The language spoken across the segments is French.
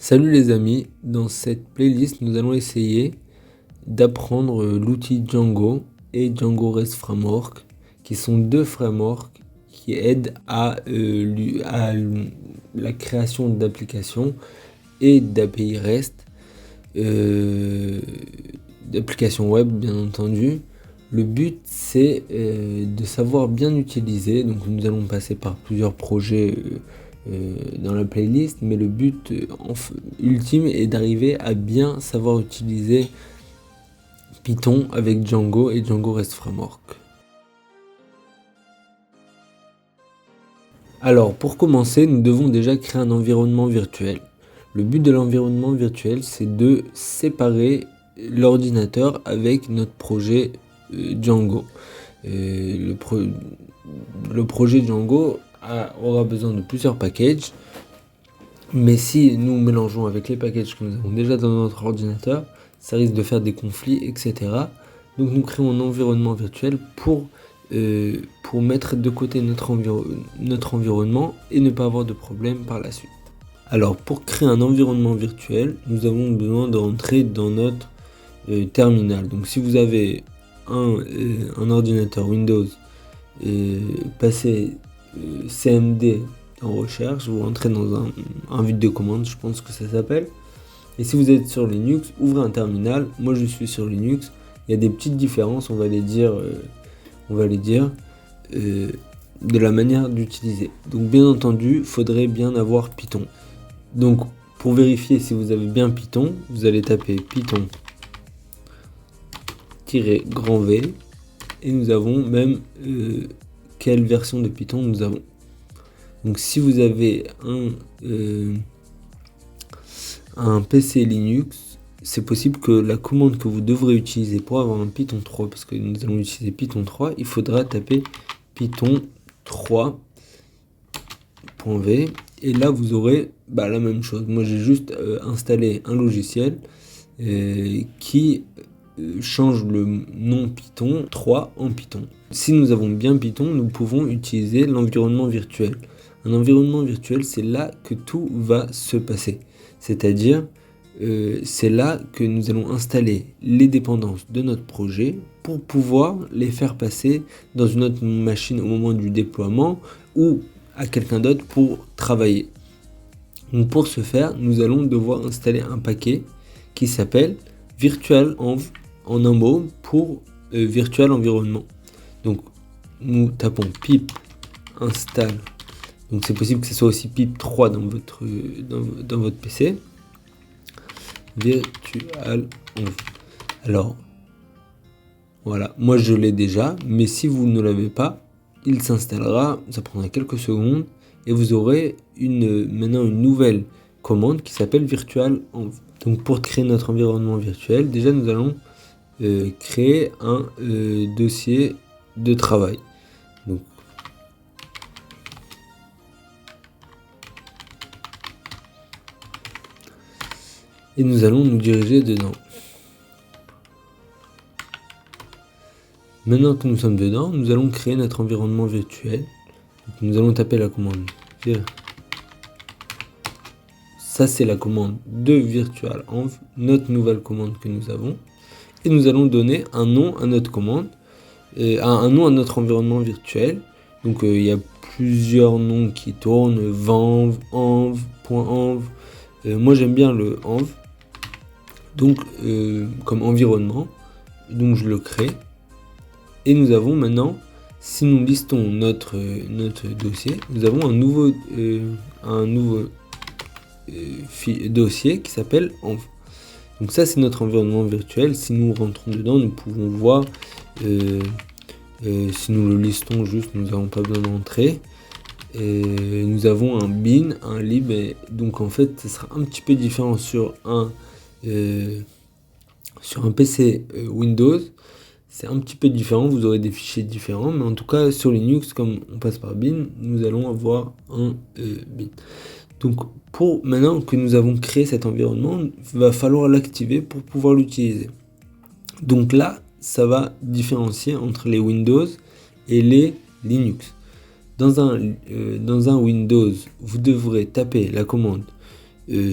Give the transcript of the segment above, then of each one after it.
Salut les amis, dans cette playlist nous allons essayer d'apprendre l'outil Django et Django REST Framework qui sont deux frameworks qui aident à la création d'applications et d'API REST, d'applications web bien entendu. Le but c'est de savoir bien utiliser, donc nous allons passer par plusieurs projets dans la playlist, mais le but ultime est d'arriver à bien savoir utiliser Python avec Django et Django REST Framework. Alors pour commencer, nous devons déjà créer un environnement virtuel. Le but de l'environnement virtuel, c'est de séparer l'ordinateur avec notre projet Django. Le projet Django aura besoin de plusieurs packages, mais si nous mélangeons avec les packages que nous avons déjà dans notre ordinateur, ça risque de faire des conflits, etc. Donc nous créons un environnement virtuel pour mettre de côté notre environnement et ne pas avoir de problème par la suite. Alors pour créer un environnement virtuel, nous avons besoin de rentrer dans notre terminal. Donc si vous avez un ordinateur Windows, passez CMD en recherche, vous rentrez dans un vide de commande, je pense que ça s'appelle. Et si vous êtes sur Linux, ouvrez un terminal. Moi je suis sur Linux. Il y a des petites différences, on va les dire de la manière d'utiliser. Donc bien entendu, il faudrait bien avoir Python. Donc pour vérifier si vous avez bien Python, vous allez taper Python-V et nous avons même quelle version de Python nous avons. Donc si vous avez un PC Linux, c'est possible que la commande que vous devrez utiliser pour avoir un Python 3, parce que nous allons utiliser Python 3, il faudra taper Python 3.v et là vous aurez la même chose. Moi j'ai juste installé un logiciel qui change le nom Python 3 en Python. Si nous avons bien Python, nous pouvons utiliser l'environnement virtuel. Un environnement virtuel, c'est là que tout va se passer. C'est-à-dire, c'est là que nous allons installer les dépendances de notre projet pour pouvoir les faire passer dans une autre machine au moment du déploiement ou à quelqu'un d'autre pour travailler. Donc pour ce faire, nous allons devoir installer un paquet qui s'appelle virtualenv en un mot pour virtual environnement. Donc nous tapons pip install. Donc c'est possible que ce soit aussi pip 3 dans votre PC. Virtualenv. Alors voilà, moi je l'ai déjà, mais si vous ne l'avez pas, il s'installera, ça prendra quelques secondes et vous aurez maintenant une nouvelle commande qui s'appelle virtualenv. Donc pour créer notre environnement virtuel, déjà nous allons créer un dossier de travail. Donc et nous allons nous diriger dedans. Maintenant que nous sommes dedans, nous allons créer notre environnement virtuel. Donc nous allons taper la commande vir. Ça c'est la commande de virtualenv, notre nouvelle commande que nous avons. Et nous allons donner un nom à notre commande, un nom à notre environnement virtuel. Donc il y a plusieurs noms qui tournent, venv, env, .env. Moi j'aime bien le env, donc comme environnement, donc je le crée. Et nous avons maintenant, si nous listons notre dossier, nous avons un nouveau dossier qui s'appelle env. Donc ça c'est notre environnement virtuel. Si nous rentrons dedans, nous pouvons voir, si nous le listons juste, nous n'avons pas besoin d'entrer. Nous avons un bin, un lib, et donc en fait ce sera un petit peu différent sur un PC Windows. C'est un petit peu différent, vous aurez des fichiers différents, mais en tout cas sur Linux, comme on passe par bin, nous allons avoir un bin. Donc maintenant que nous avons créé cet environnement, il va falloir l'activer pour pouvoir l'utiliser. Donc là, ça va différencier entre les Windows et les Linux. Dans un Windows, vous devrez taper la commande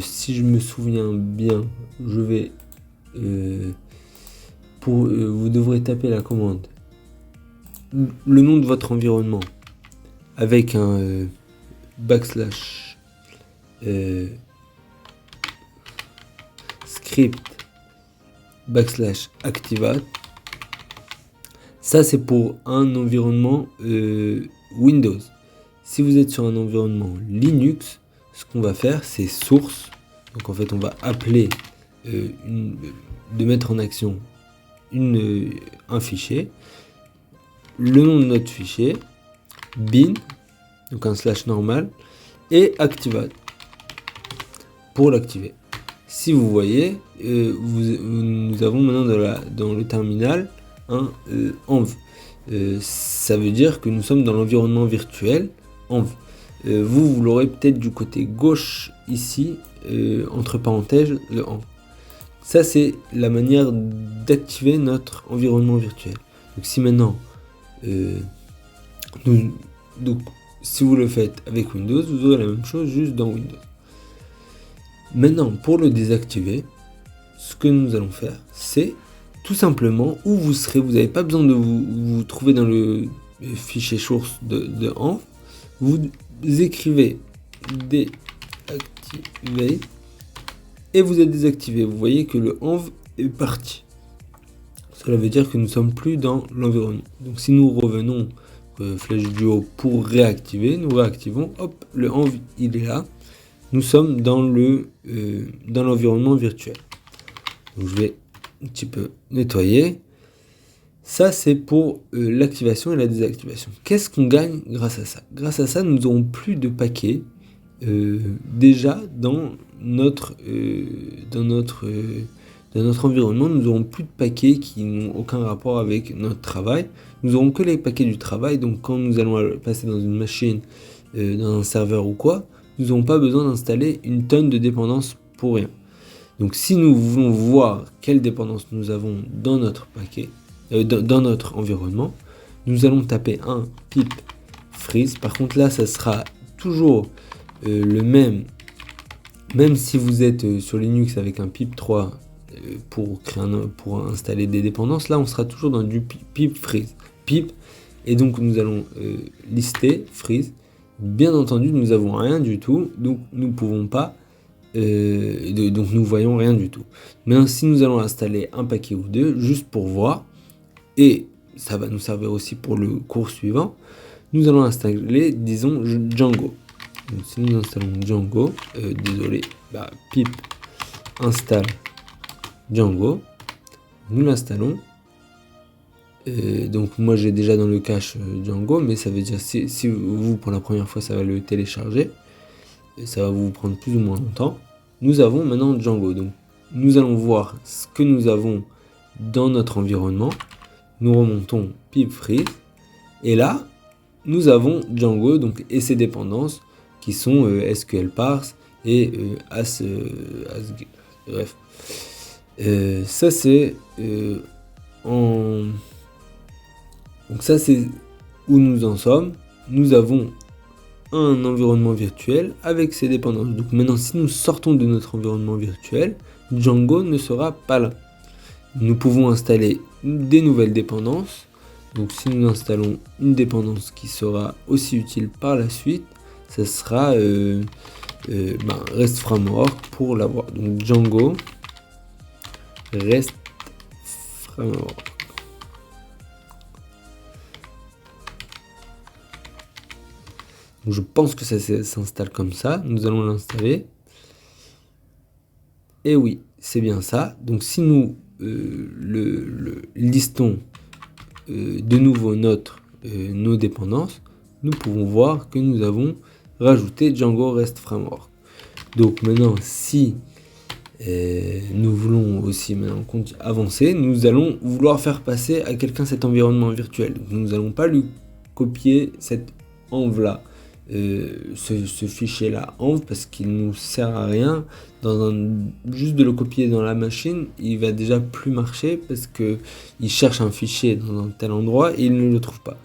si je me souviens bien, je vais vous devrez taper la commande le nom de votre environnement avec un backslash script backslash activate. Ça c'est pour un environnement Windows. Si vous êtes sur un environnement Linux, ce qu'on va faire c'est source. Donc en fait on va appeler de mettre en action un fichier, le nom de notre fichier, bin, donc un slash normal, et activate pour l'activer. Si vous voyez, nous avons maintenant dans le terminal un env. Ça veut dire que nous sommes dans l'environnement virtuel env. Vous l'aurez peut-être du côté gauche ici, entre parenthèses, le env. Ça, c'est la manière d'activer notre environnement virtuel. Donc, si maintenant, si vous le faites avec Windows, vous aurez la même chose juste dans Windows. Maintenant, pour le désactiver, ce que nous allons faire, c'est tout simplement où vous serez. Vous n'avez pas besoin de vous trouver dans le fichier source de env. Vous écrivez désactiver. Et vous êtes désactivé. Vous voyez que le env est parti. Cela veut dire que nous ne sommes plus dans l'environnement. Donc si nous revenons Flash Duo pour réactiver, nous réactivons, hop, le env il est là. Nous sommes dans l'environnement virtuel. Donc je vais un petit peu nettoyer. Ça c'est pour l'activation et la désactivation. Qu'est-ce qu'on gagne grâce à ça? Grâce à ça, nous n'aurons plus de paquets déjà dans notre environnement. Nous n'aurons plus de paquets qui n'ont aucun rapport avec notre travail. Nous n'aurons que les paquets du travail. Donc quand nous allons passer dans une machine, dans un serveur ou quoi, nous n'aurons pas besoin d'installer une tonne de dépendances pour rien. Donc si nous voulons voir quelles dépendances nous avons dans notre paquet, dans notre environnement, nous allons taper un pip freeze. Par contre là, ça sera toujours le même si vous êtes sur Linux avec un pip 3 pour installer des dépendances. Là on sera toujours dans du pip freeze pip, et donc nous allons lister freeze. Bien entendu nous n'avons rien du tout, donc nous pouvons pas donc nous voyons rien du tout. Maintenant si nous allons installer un paquet ou deux juste pour voir, et ça va nous servir aussi pour le cours suivant, nous allons installer, disons, Django. Donc, si nous installons Django, pip install Django, nous l'installons. Donc moi j'ai déjà dans le cache Django, mais ça veut dire si vous pour la première fois ça va le télécharger, et ça va vous prendre plus ou moins longtemps. Nous avons maintenant Django, donc nous allons voir ce que nous avons dans notre environnement. Nous remontons pip freeze, et là nous avons Django donc, et ses dépendances qui sont SQL parse et bref. Ça c'est donc ça c'est où nous en sommes. Nous avons un environnement virtuel avec ses dépendances. Donc maintenant si nous sortons de notre environnement virtuel, Django ne sera pas là. Nous pouvons installer des nouvelles dépendances. Donc si nous installons une dépendance qui sera aussi utile par la suite, ce sera REST Framework pour l'avoir. Donc Django REST Framework. Donc, je pense que ça s'installe comme ça. Nous allons l'installer. Et oui, c'est bien ça. Donc si nous listons de nouveau nos dépendances, nous pouvons voir que nous avons rajouté Django REST Framework. Donc maintenant, si nous voulons aussi maintenant avancer, nous allons vouloir faire passer à quelqu'un cet environnement virtuel. Donc, nous n'allons pas lui copier cette env là, ce fichier là env, parce qu'il nous sert à rien. Juste de le copier dans la machine, il va déjà plus marcher parce que il cherche un fichier dans un tel endroit et il ne le trouve pas.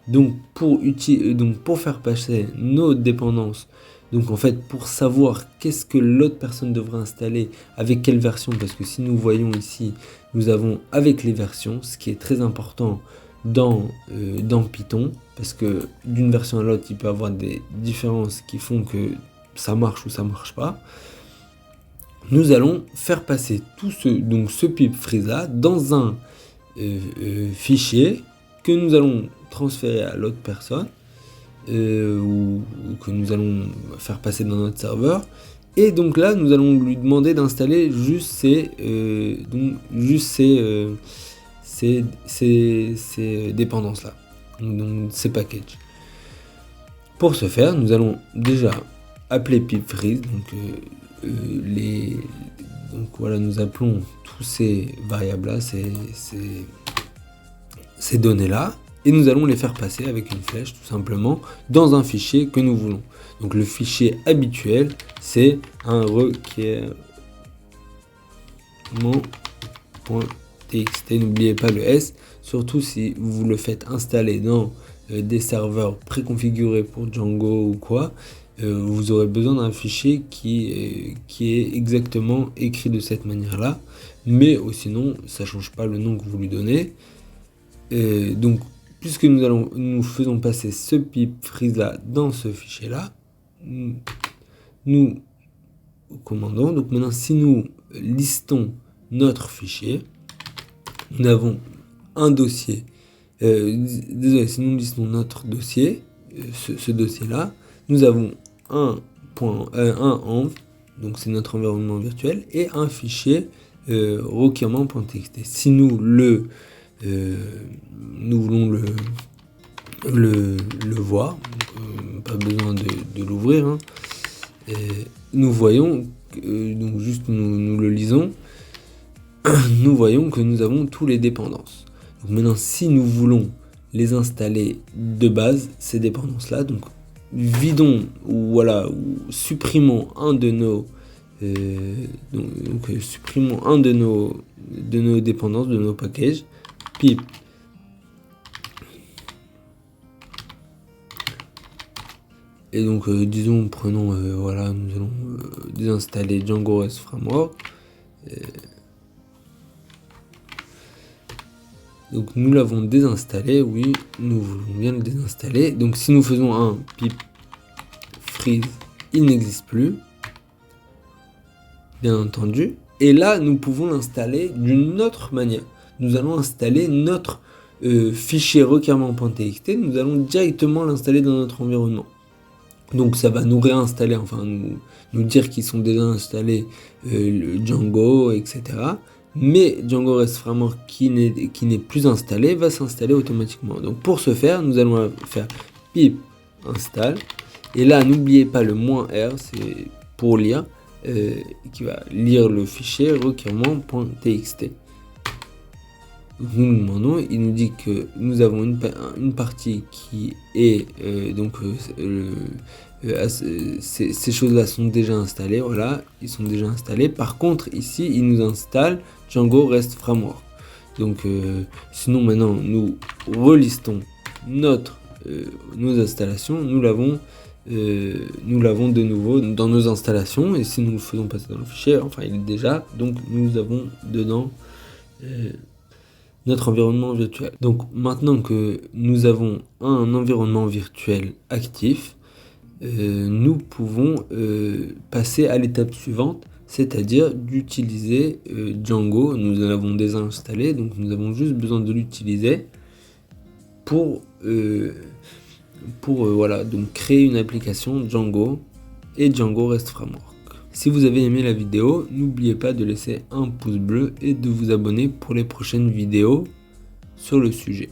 Donc pour faire passer nos dépendances Donc en fait, pour savoir qu'est-ce que l'autre personne devrait installer, avec quelle version, parce que si nous voyons ici, nous avons avec les versions, ce qui est très important dans Python, parce que d'une version à l'autre, il peut y avoir des différences qui font que ça marche ou ça marche pas. Nous allons faire passer tout ce pip freeze là dans un fichier que nous allons transférer à l'autre personne ou que nous allons faire passer dans notre serveur. Et donc là, nous allons lui demander d'installer juste ces dépendances-là, donc ces packages. Pour ce faire, nous allons déjà appeler pipfreeze, donc voilà, nous appelons tous ces variables-là, ces données-là, et nous allons les faire passer avec une flèche tout simplement dans un fichier que nous voulons. Donc le fichier habituel, c'est un requirement.txt. N'oubliez pas le S, surtout si vous le faites installer dans des serveurs préconfigurés pour Django ou quoi. Vous aurez besoin d'un fichier qui est exactement écrit de cette manière-là, mais sinon ça change pas le nom que vous lui donnez. Donc puisque nous faisons passer ce pip freeze là dans ce fichier là, nous commandons. Donc maintenant, si nous listons notre fichier, nous avons un dossier. Désolé, si nous listons notre dossier, ce dossier là, nous avons un env, donc c'est notre environnement virtuel, et un fichier requirement.txt. Si nous voulons le voir, donc, pas besoin de l'ouvrir, hein. Nous voyons, donc juste nous le lisons, nous voyons que nous avons tous les dépendances. Donc maintenant, si nous voulons les installer de base, ces dépendances là, donc vidons ou supprimons un de nos supprimons un de nos dépendances, de nos packages, pip et donc disons, prenons nous allons désinstaller Django REST Framework. Donc nous l'avons désinstallé, oui, nous voulons bien le désinstaller. Donc si nous faisons un pip freeze, il n'existe plus, bien entendu. Et là, nous pouvons l'installer d'une autre manière. Nous allons installer notre fichier requirement.txt, nous allons directement l'installer dans notre environnement. Donc ça va nous réinstaller, enfin nous dire qu'ils sont déjà installés le Django, etc. Mais Django REST Framework qui n'est plus installé va s'installer automatiquement. Donc pour ce faire, nous allons faire pip install. Et là, n'oubliez pas le -r, c'est pour lire, qui va lire le fichier requirement.txt. Nous nous demandons, il nous dit que nous avons une partie qui est ces choses-là sont déjà installées, voilà, ils sont déjà installés. Par contre, ici, il nous installe Django REST Framework. Donc, sinon maintenant, nous relistons nos installations. Nous l'avons de nouveau dans nos installations. Et si nous le faisons passer dans le fichier, enfin, il est déjà. Donc, nous avons dedans notre environnement virtuel. Donc, maintenant que nous avons un environnement virtuel actif, nous pouvons passer à l'étape suivante, c'est-à-dire d'utiliser Django. Nous l'avons déjà installé, donc nous avons juste besoin de l'utiliser pour donc créer une application Django et Django REST Framework. Si vous avez aimé la vidéo, n'oubliez pas de laisser un pouce bleu et de vous abonner pour les prochaines vidéos sur le sujet.